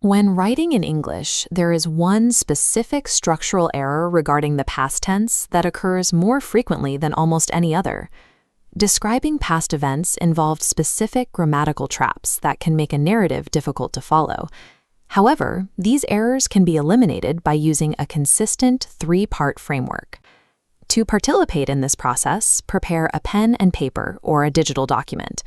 When writing in English, there is one specific structural error regarding the past tense that occurs more frequently than almost any other. Describing past events involved specific grammatical traps that can make a narrative difficult to follow. However, these errors can be eliminated by using a consistent three-part framework. To participate in this process, prepare a pen and paper or a digital document.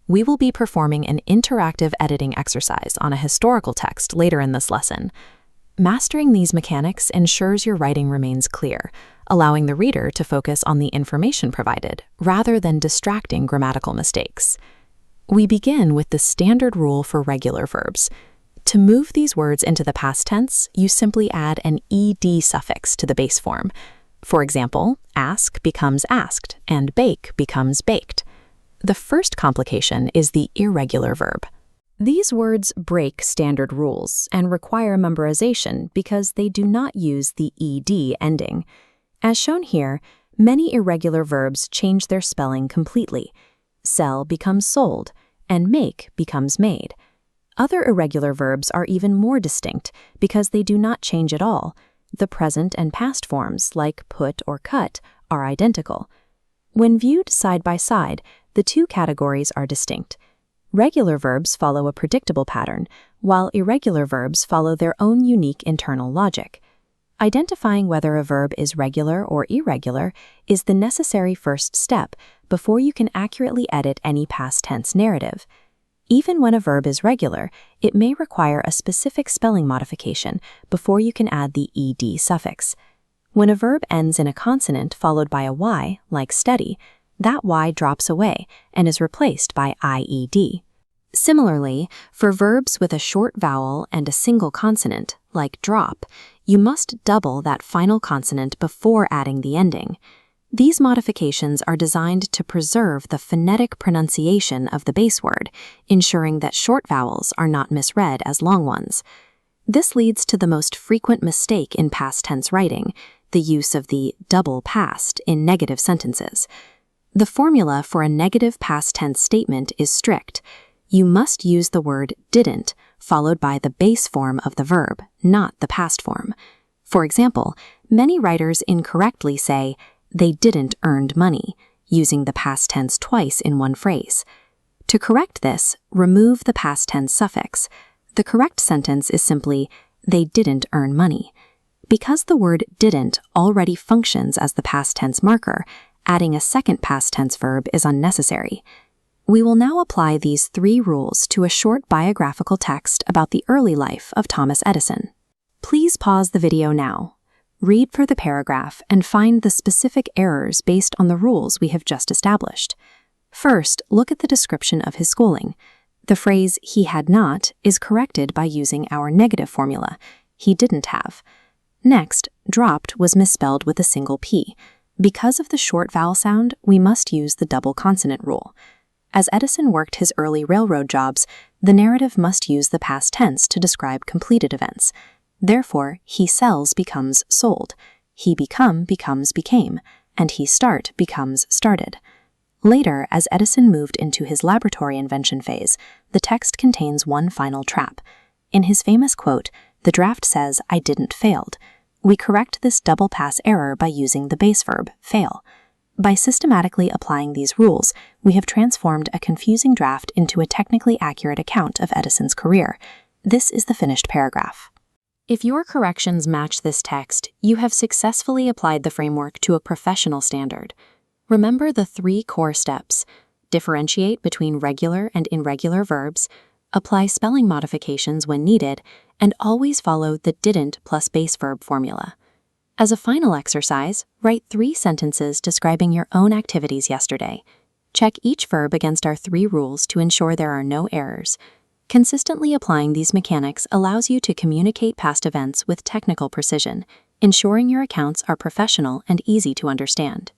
We will be performing an interactive editing exercise on a historical text later in this lesson. Mastering these mechanics ensures your writing remains clear, allowing the reader to focus on the information provided rather than distracting grammatical mistakes. We begin with the standard rule for regular verbs. To move these words into the past tense, you simply add an ed suffix to the base form. For example, ask becomes asked and bake becomes baked. The first complication is the irregular verb. These words break standard rules and require memorization because they do not use the ed ending. As shown here, many irregular verbs change their spelling completely. Sell becomes sold, and make becomes made. Other irregular verbs are even more distinct because they do not change at all. The present and past forms, like put or cut, are identical. When viewed side by side, the two categories are distinct. Regular verbs follow a predictable pattern, while irregular verbs follow their own unique internal logic. Identifying whether a verb is regular or irregular is the necessary first step before you can accurately edit any past tense narrative. Even when a verb is regular, it may require a specific spelling modification before you can add the ed suffix. When a verb ends in a consonant followed by a y, like study, that y drops away and is replaced by ied. Similarly, for verbs with a short vowel and a single consonant, like drop, you must double that final consonant before adding the ending. These modifications are designed to preserve the phonetic pronunciation of the base word, ensuring that short vowels are not misread as long ones. This leads to the most frequent mistake in past tense writing, the use of the double past in negative sentences. The formula for a negative past tense statement is strict. You must use the word didn't, followed by the base form of the verb, not the past form. For example, many writers incorrectly say, they didn't earn money, using the past tense twice in one phrase. To correct this, remove the past tense suffix. The correct sentence is simply, they didn't earn money. Because the word didn't already functions as the past tense marker, adding a second past tense verb is unnecessary. We will now apply these three rules to a short biographical text about the early life of Thomas Edison. Please pause the video now. Read through the paragraph and find the specific errors based on the rules we have just established. First, look at the description of his schooling. The phrase, he had not, is corrected by using our negative formula, he didn't have. Next, dropped was misspelled with a single p. Because of the short vowel sound, we must use the double consonant rule. As Edison worked his early railroad jobs, the narrative must use the past tense to describe completed events. Therefore, he sells becomes sold, he become becomes became, and he start becomes started. Later, as Edison moved into his laboratory invention phase, the text contains one final trap. In his famous quote, the draft says, I didn't failed. We correct this double pass error by using the base verb, fail. By systematically applying these rules, we have transformed a confusing draft into a technically accurate account of Edison's career. This is the finished paragraph. If your corrections match this text, you have successfully applied the framework to a professional standard. Remember the three core steps: differentiate between regular and irregular verbs, apply spelling modifications when needed, and always follow the didn't plus base verb formula. As a final exercise, write 3 sentences describing your own activities yesterday. Check each verb against our 3 rules to ensure there are no errors. Consistently applying these mechanics allows you to communicate past events with technical precision, ensuring your accounts are professional and easy to understand.